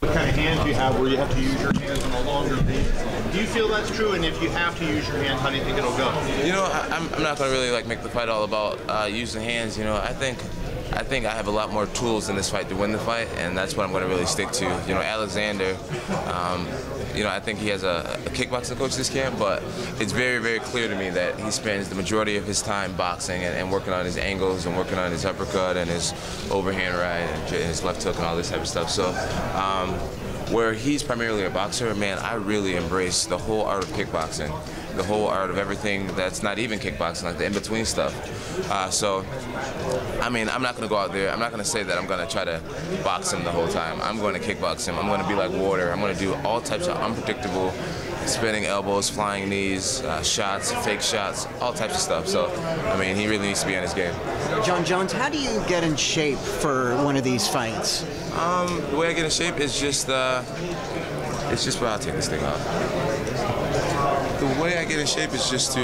What kind of hands do you have where you have to use your hands on a longer beat? Do you feel that's true? And if you have to use your hands, how do you think it'll go? You know, I'm not going to really like make the fight all about using hands. You know, I think I have a lot more tools in this fight to win the fight, and that's what I'm going to really stick to. You know, Alexander, you know, I think he has a kickboxing coach this camp, but it's very, very clear to me that he spends the majority of his time boxing and working on his angles and working on his uppercut and his overhand right and his left hook and all this type of stuff. So where he's primarily a boxer, man, I really embrace the whole art of kickboxing, the whole art of everything that's not even kickboxing, like the in-between stuff. So, I mean, I'm not going to go out there. I'm not going to say that I'm going to try to box him the whole time. I'm going to kickbox him. I'm going to be like water. I'm going to do all types of unpredictable spinning elbows, flying knees, shots, fake shots, all types of stuff. So, I mean, he really needs to be on his game. Jon Jones, how do you get in shape for one of these fights? The way I get in shape is just, it's just, well, I'll take this thing off. The way I get in shape is just to,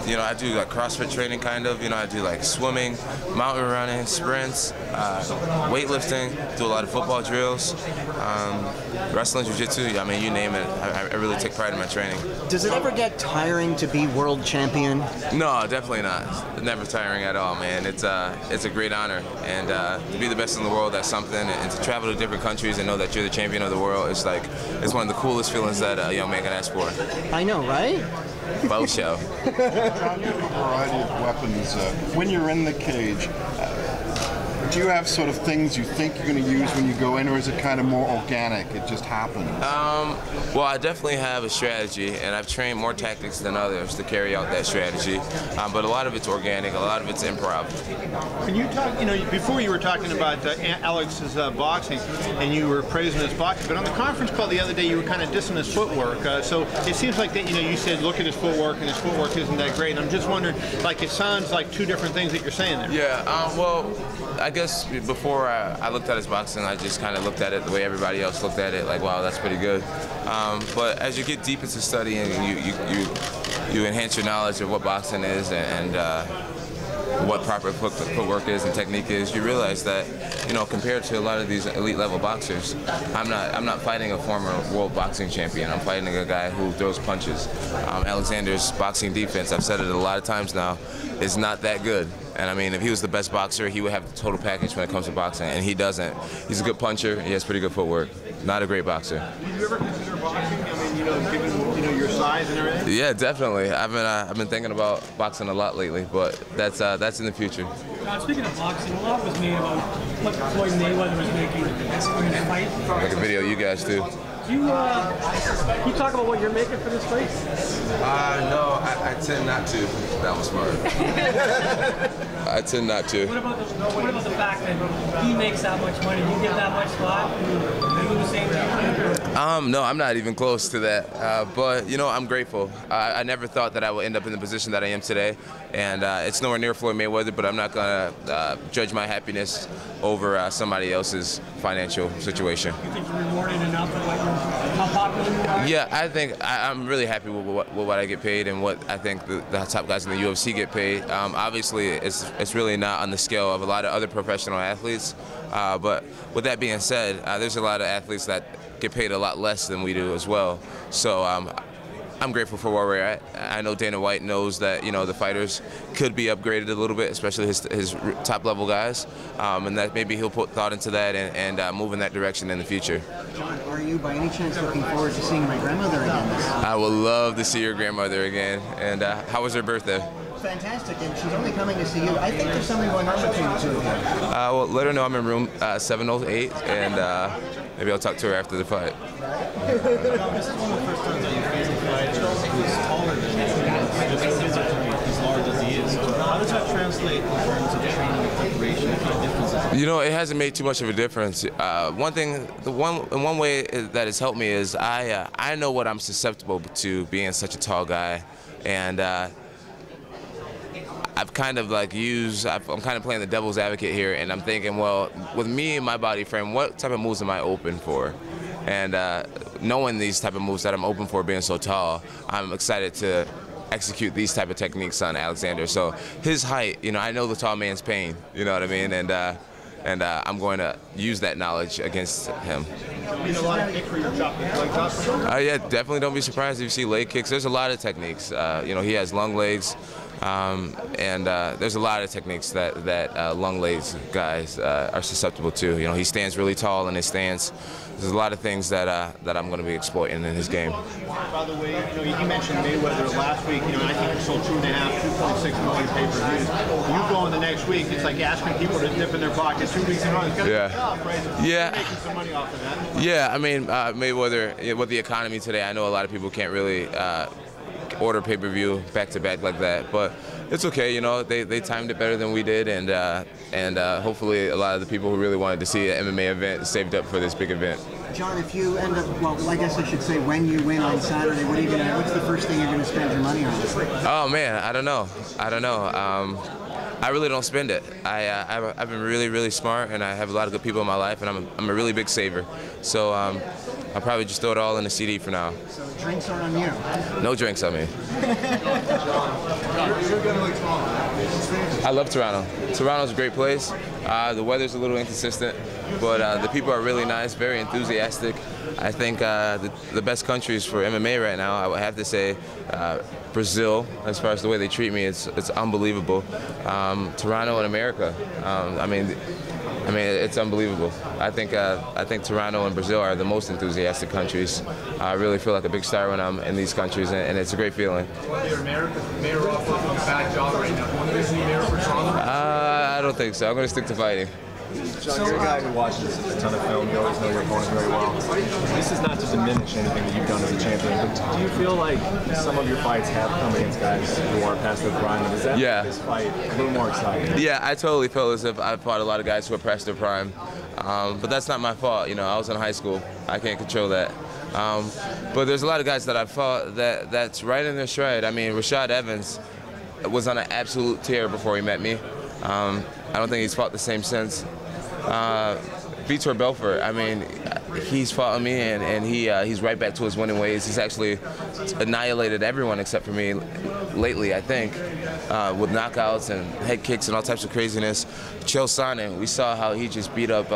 you know, I do like CrossFit training kind of, you know, I do like swimming, mountain running, sprints, weightlifting, do a lot of football drills, wrestling, jiu-jitsu, I mean, you name it. I really take pride in my training. Does it ever get tiring to be world champion? No, definitely not. Never tiring at all, man. It's a great honor, and to be the best in the world, that's something, and to travel to different countries and know that you're the champion of the world, it's like, it's one of the coolest feelings that a young man can ask for. I know, right? Both show. Jon, you have a variety of weapons. When you're in the cage, do you have sort of things you think you're going to use when you go in, or is it kind of more organic? It just happens? Well, I definitely have a strategy, and I've trained more tactics than others to carry out that strategy. But a lot of it's organic, a lot of it's improv. Can you talk, you know, before you were talking about Alex's boxing, and you were praising his boxing, but on the conference call the other day, you were kind of dissing his footwork. So it seems like that, you know, you said, look at his footwork, and his footwork isn't that great. And I'm just wondering, like, it sounds like two different things that you're saying there. Yeah, well, I guess before I looked at his boxing, I just kind of looked at it the way everybody else looked at it, like, wow, that's pretty good. But as you get deep into studying, you enhance your knowledge of what boxing is and what proper footwork is and technique is. You realize that, you know, compared to a lot of these elite level boxers, I'm not fighting a former world boxing champion. I'm fighting a guy who throws punches. Alexander's boxing defense, I've said it a lot of times now, is not that good. And I mean, if he was the best boxer, he would have the total package when it comes to boxing, and he doesn't. He's a good puncher. He has pretty good footwork. Not a great boxer. Did you ever consider boxing? I mean, you know, given your size and everything. Yeah, definitely. I've been thinking about boxing a lot lately, but that's in the future. Speaking of boxing, a lot was made about what Floyd Mayweather was making in the fight. Like a video you guys do. You talk about what you're making for this fight? No, I tend not to. That was smart. I tend not to. What about the fact that he makes that much money? You give that much thought? Are you the same thing? No, I'm not even close to that. But, you know, I'm grateful. I never thought that I would end up in the position that I am today. And it's nowhere near Floyd Mayweather, but I'm not going to judge my happiness over somebody else's financial situation. You think you're rewarded enough for how popular you are? Yeah, I think I'm really happy with what I get paid and what I think the top guys in the UFC get paid. Obviously, it's really not on the scale of a lot of other professional athletes. But with that being said, there's a lot of athletes that get paid a lot less than we do as well. So I'm grateful for where we're at. I know Dana White knows that, you know, the fighters could be upgraded a little bit, especially his top level guys, and that maybe he'll put thought into that and move in that direction in the future. Jon, are you by any chance looking forward to seeing my grandmother again? I would love to see your grandmother again. And how was her birthday? Fantastic, and she's only coming to see you. I think there's something going on between the two of you. Well, let her know I'm in room 708, and maybe I'll talk to her after the fight. This is one of the first times that you've faced a fighter who's taller than you, just physically as large as he is. How does that translate in terms of training and preparation? What kind of differences? You know, it hasn't made too much of a difference. One way that has helped me is I know what I'm susceptible to being such a tall guy, and I've kind of like I'm kind of playing the devil's advocate here, and I'm thinking, well, with me and my body frame, what type of moves am I open for? And knowing these type of moves that I'm open for being so tall, I'm excited to execute these type of techniques on Alexander. So his height, you know, I know the tall man's pain, you know what I mean? And I'm going to use that knowledge against him. a lot of kick for your chop, leg chops? Yeah, definitely don't be surprised if you see leg kicks. There's a lot of techniques. You know, he has long legs, and there's a lot of techniques that long legs guys are susceptible to. You know, he stands really tall in his stance. There's a lot of things that I'm going to be exploiting in his game. By the way, you know, you mentioned Mayweather last week. You know, I think he sold 2.5, 2.6 million pay-per-views. You go in the next week, it's like asking people to dip in their pockets 2 weeks in a row. It's gonna be tough, right? So yeah. You're making some money off of that. Yeah, I mean, Mayweather, with the economy today, I know a lot of people can't really order pay-per-view back-to-back like that, but it's okay. You know, they timed it better than we did, and hopefully a lot of the people who really wanted to see an MMA event saved up for this big event. John, if you end up, well, I guess I should say, when you win on Saturday, what's the first thing you're going to spend your money on? Oh man, I don't know. I really don't spend it. I've been really smart, and I have a lot of good people in my life, and I'm a really big saver. So I'll probably just throw it all in the CD for now. So drinks are on you. No drinks on me. I love Toronto. Toronto's a great place. The weather's a little inconsistent, but the people are really nice, very enthusiastic. I think the best countries for MMA right now, I would have to say Brazil, as far as the way they treat me, it's unbelievable. Toronto and America. I mean, it's unbelievable. I think Toronto and Brazil are the most enthusiastic countries. I really feel like a big star when I'm in these countries, and it's a great feeling. I don't think so. I'm going to stick to fighting. Jon, you're a guy who watches a ton of film. You always know your opponent very well. This is not to diminish anything that you've done as a champion, but do you feel like some of your fights have come against guys who are past their prime? And does that make this fight a little more exciting? Yeah, I totally feel as if I've fought a lot of guys who are past their prime. But that's not my fault. You know, I was in high school. I can't control that. But there's a lot of guys that I've fought that's right in their stride. I mean, Rashad Evans was on an absolute tear before he met me. I don't think he's fought the same since. Vitor Belfort, I mean, he's fought me, and he's right back to his winning ways. He's actually annihilated everyone except for me lately, I think, with knockouts and head kicks and all types of craziness. Chael Sonnen, we saw how he just beat up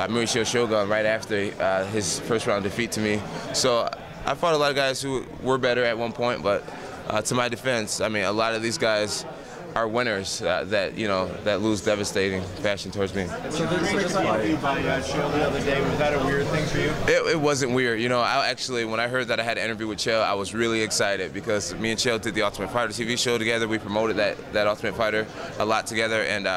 Mauricio Shogun right after his first round defeat to me. So I fought a lot of guys who were better at one point, but to my defense, I mean, a lot of these guys are winners that lose devastating fashion towards me. So the interview by Chael the other day, was that a weird thing for you? It wasn't weird. You know, when I heard that I had an interview with Chael, I was really excited because me and Chael did the Ultimate Fighter TV show together. We promoted that Ultimate Fighter a lot together, and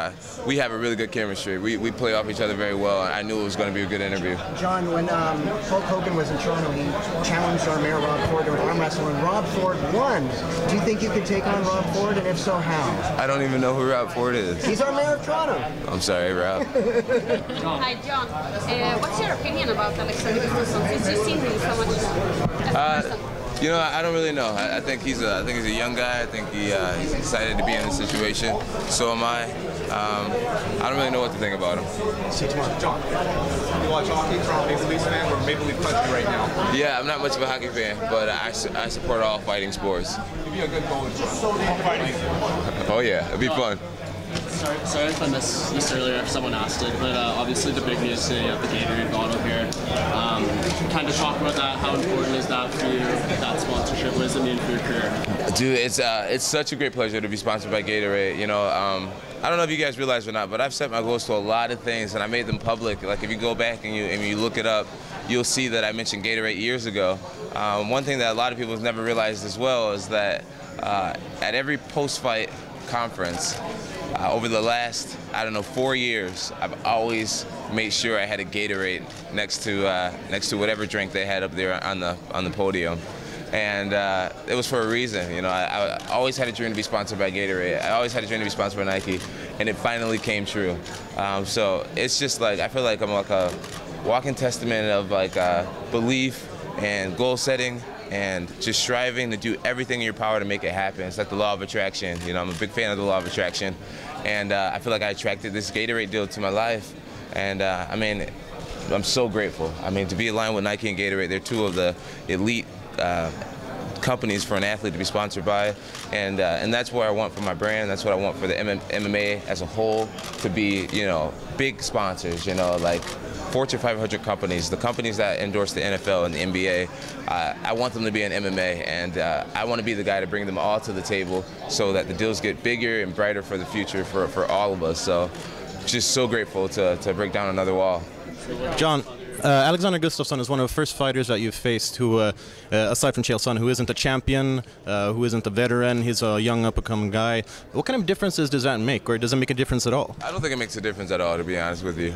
we have a really good chemistry. We play off each other very well, and I knew it was going to be a good interview. John, when Hulk Hogan was in Toronto, he challenged our mayor Rob Ford to an arm wrestle, and Rob Ford won. Do you think you could take on Rob Ford, and if so, how? I don't even know who Rob Ford is. He's our mayor of Toronto. I'm sorry, Rob. Hi, John. What's your opinion about Alexander Gustafsson? Since you've seen him so much as a person? You know, I don't really know. I think he's a young guy. I think he's excited to be in this situation. So am I. I don't really know what to think about him. See you tomorrow. John, you watch hockey, Toronto Maple Leafs fan, or Maple Leaf country right now? Yeah, I'm not much of a hockey fan, but I support all fighting sports. You'd be a good goalie for fighting. Oh yeah, it'd be fun. Sorry if I missed this earlier, if someone asked it, but obviously the big news today of the Gatorade bottle here. Kind of talk about that. How important is that for you, that sponsorship? What does it mean for your career? Dude, it's such a great pleasure to be sponsored by Gatorade. You know, I don't know if you guys realize or not, but I've set my goals to a lot of things, and I made them public. Like if you go back and you look it up, you'll see that I mentioned Gatorade years ago. One thing that a lot of people have never realized as well is that at every post-fight conference, over the last, 4 years, I've always made sure I had a Gatorade next to whatever drink they had up there on the podium. And it was for a reason. You know, I always had a dream to be sponsored by Gatorade. I always had a dream to be sponsored by Nike, and it finally came true. So it's just like, I feel like I'm like a walking testament of like belief and goal setting and just striving to do everything in your power to make it happen. It's like the law of attraction. You know, I'm a big fan of the law of attraction. And I feel like I attracted this Gatorade deal to my life. And I mean, I'm so grateful. I mean, to be aligned with Nike and Gatorade, they're two of the elite companies for an athlete to be sponsored by, and that's what I want for my brand. That's what I want for the MMA as a whole, to be, you know, big sponsors. You know, like Fortune 500 companies, the companies that endorse the NFL and the NBA, I want them to be in MMA, and I want to be the guy to bring them all to the table so that the deals get bigger and brighter for the future for all of us. So just so grateful to break down another wall. Jon, Alexander Gustafsson is one of the first fighters that you've faced who, aside from Chael Sonnen, who isn't a champion, who isn't a veteran, he's a young up-and-coming guy. What kind of differences does that make, or does it make a difference at all? I don't think it makes a difference at all, to be honest with you.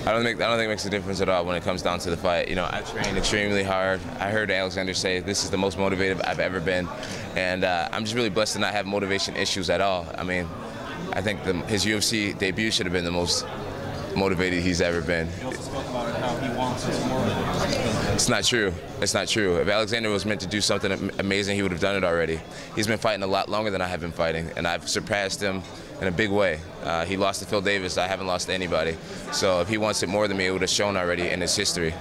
I don't think it makes a difference at all when it comes down to the fight. You know, I trained extremely hard. I heard Alexander say this is the most motivated I've ever been, and I'm just really blessed to not have motivation issues at all. I mean, I think his UFC debut should have been the most motivated he's ever been. He also spoke about how he wants us more than It's not true. It's not true. If Alexander was meant to do something amazing, he would have done it already. He's been fighting a lot longer than I have been fighting, and I've surpassed him in a big way. He lost to Phil Davis. I haven't lost to anybody. So if he wants it more than me, it would have shown already in his history.